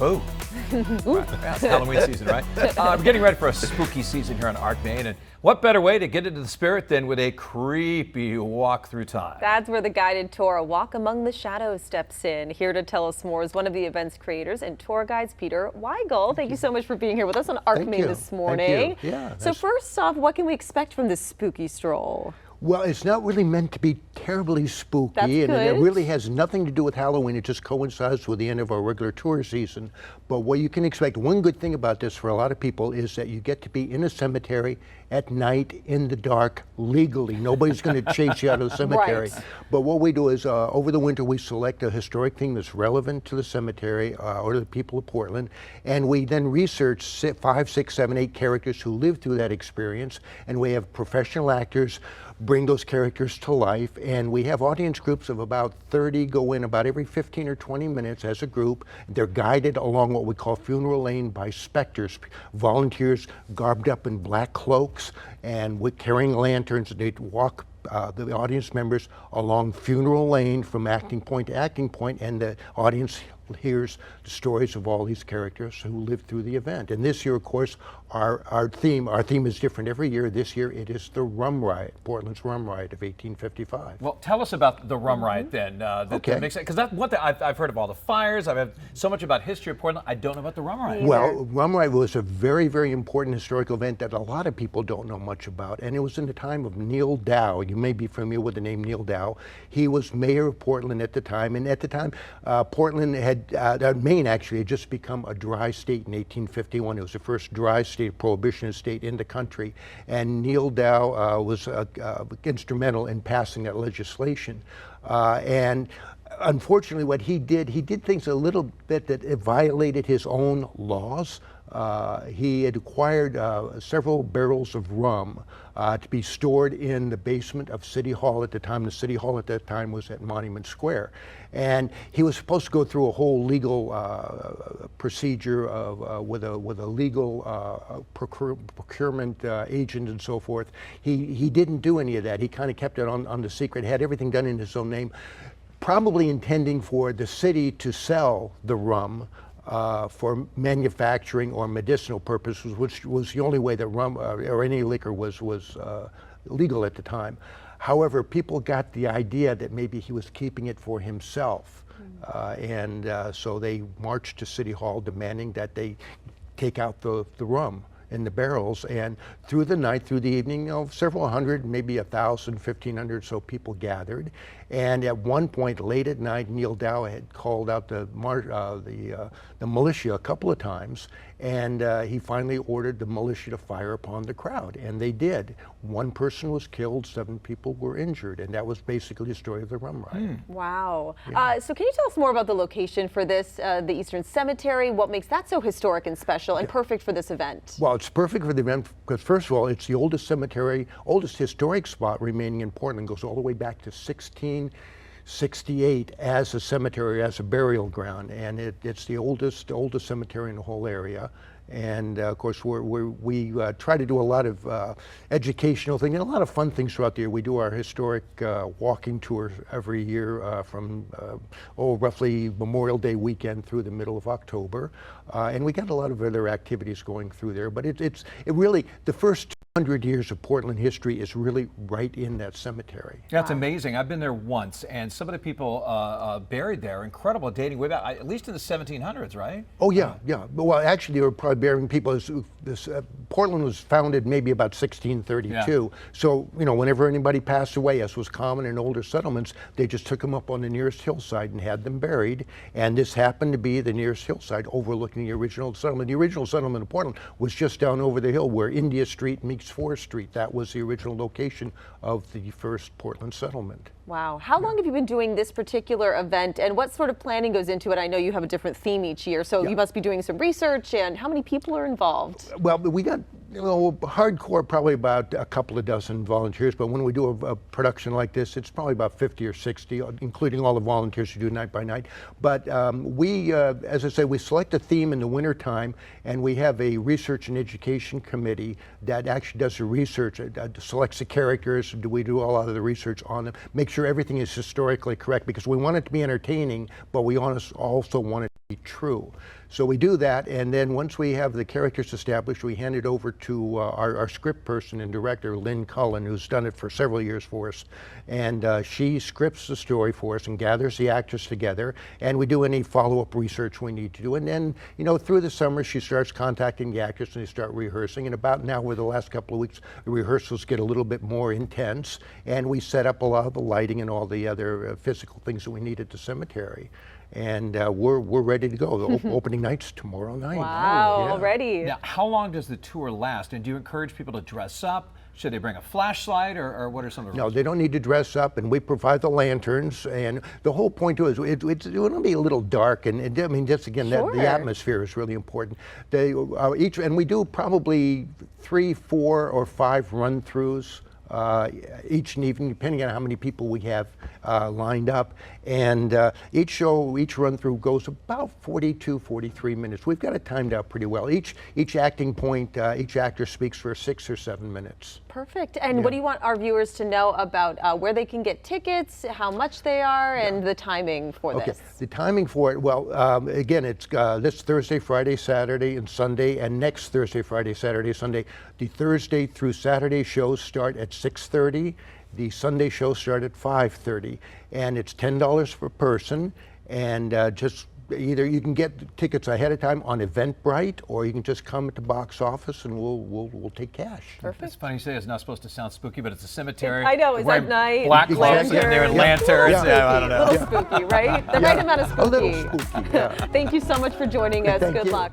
Ooh. Right. Yeah, it's Halloween season, right? We're getting ready for a spooky season here on Arc, Maine, and what better way to get into the spirit than with a creepy walk through time? That's where the guided tour, A Walk Among the Shadows, steps in. Here to tell us more is one of the event's creators and tour guides, Peter Weigel. Thank you so much for being here with us on Arc, Maine this morning. Thank you. Yeah, so first off, what can we expect from this spooky stroll? Well, it's not really meant to be terribly spooky, That's and good. it really has nothing to do with Halloween. It just coincides with the end of our regular tour season. But what you can expect, one good thing about this for a lot of people is that you get to be in a cemetery at night in the dark legally. Nobody's going to chase you out of the cemetery. Right. But what we do is over the winter we select a historic theme that's relevant to the cemetery or to the people of Portland, and we then research 5, 6, 7, 8 characters who lived through that experience, and we have professional actors bring those characters to life, and we have audience groups of about 30 go in about every 15 or 20 minutes as a group. They're guided along what we call funeral lane by specters, volunteers garbed up in black cloaks and with carrying lanterns. They walk the audience members along funeral lane from acting point to acting point, and the audience hears the stories of all these characters who lived through the event. And this year, of course, our theme is different every year. This year it is the Rum Riot, Portland's Rum Riot of 1855. Well, tell us about the Rum Riot then. Okay. Because that's one thing I've heard of all the fires. I've heard so much about history of Portland. I don't know about the Rum Riot. Well, Rum Riot was a very, very important historical event that a lot of people don't know much about. And it was in the time of Neil Dow. You may be familiar with the name Neil Dow. He was mayor of Portland at the time. And at the time, Portland Maine actually had just become a dry state in 1851. It was the first dry state, prohibitionist state in the country. And Neil Dow was instrumental in passing that legislation. And unfortunately, what he did things a little bit that it violated his own laws. He had acquired several barrels of rum to be stored in the basement of City Hall at the time. The City Hall at that time was at Monument Square. And he was supposed to go through a whole legal procedure with a legal procurement agent and so forth. He didn't do any of that. He kind of kept it on the secret, had everything done in his own name, probably intending for the city to sell the rum for manufacturing or medicinal purposes, which was the only way that rum or any liquor was legal at the time. However, people got the idea that maybe he was keeping it for himself, and so they marched to City Hall demanding that they take out the rum in the barrels. And through the night, through the evening, several hundred, maybe 1,000, 1,500 so people gathered. And at one point, late at night, Neil Dow had called out the militia a couple of times, and he finally ordered the militia to fire upon the crowd, and they did. One person was killed, 7 people were injured, and that was basically the story of the Rum Riot. Wow. Yeah. So can you tell us more about the location for this, the Eastern Cemetery? What makes that so historic and special and perfect for this event? Well, it's perfect for the event because, first of all, it's the oldest cemetery, oldest historic spot remaining in Portland. Goes all the way back to 1668 as a cemetery, as a burial ground, and it's the oldest cemetery in the whole area. And of course, we try to do a lot of educational things and a lot of fun things throughout the year. We do our historic walking tour every year from roughly Memorial Day weekend through the middle of October, and we got a lot of other activities going through there. But it really, the first 100 years of Portland history is really right in that cemetery. That's amazing. I've been there once, and some of the people buried there, incredible, dating way back, at least in the 1700s, right? Oh yeah, yeah. Well, actually, they were probably burying people. Portland was founded maybe about 1632. Yeah. So whenever anybody passed away, as was common in older settlements, they just took them up on the nearest hillside and had them buried. And this happened to be the nearest hillside overlooking the original settlement. The original settlement of Portland was just down over the hill where India Street meets 4th Street. That was the original location of the first Portland settlement. Wow. How long have you been doing this particular event, and what sort of planning goes into it? I know you have a different theme each year, so you must be doing some research, and how many people are involved? Well, we got hardcore, probably about a couple of dozen volunteers, but when we do a production like this, it's probably about 50 or 60, including all the volunteers who do night by night. But we, as I say, we select a theme in the wintertime, and we have a research and education committee that actually does the research, selects the characters. We do a lot of the research on them, make sure everything is historically correct, because we want it to be entertaining, but we also want it to true. So we do that, and then once we have the characters established, we hand it over to our script person and director, Lynn Cullen, who's done it for several years for us. And she scripts the story for us and gathers the actors together, and we do any follow-up research we need to do. And then, you know, through the summer, she starts contacting the actors and they start rehearsing. And about now, with the last couple of weeks, the rehearsals get a little bit more intense, and we set up a lot of the lighting and all the other physical things that we need at the cemetery. And we're ready to go. The opening night's tomorrow night. Wow, Yeah. already. Now, how long does the tour last? And do you encourage people to dress up? Should they bring a flashlight, or what are some of the No, rules? they don't need to dress up, and we provide the lanterns. And the whole point to it is it's going to be a little dark, and I mean, just again, Sure. the atmosphere is really important. They and we do probably 3, 4, or 5 run-throughs each evening, depending on how many people we have lined up. And each run through goes about 42, 43 minutes. We've got it timed out pretty well. Each acting point, each actor speaks for 6 or 7 minutes. Perfect. And what do you want our viewers to know about where they can get tickets, how much they are, and the timing for this? The timing for it, well, again, it's this Thursday, Friday, Saturday, and Sunday, and next Thursday, Friday, Saturday, Sunday. The Thursday through Saturday shows start at 6:30. The Sunday shows start at 5:30, and it's $10 per person. And just either you can get tickets ahead of time on Eventbrite, or you can just come at the box office and we'll take cash. Perfect. It's funny you say it's not supposed to sound spooky, but it's a cemetery. I know, it's Wearing at night. black clothes sitting there in lanterns. Yeah. I don't know. A little spooky, right? The right amount of spooky. A little spooky, yeah. Thank you so much for joining us. Thank Good you. luck.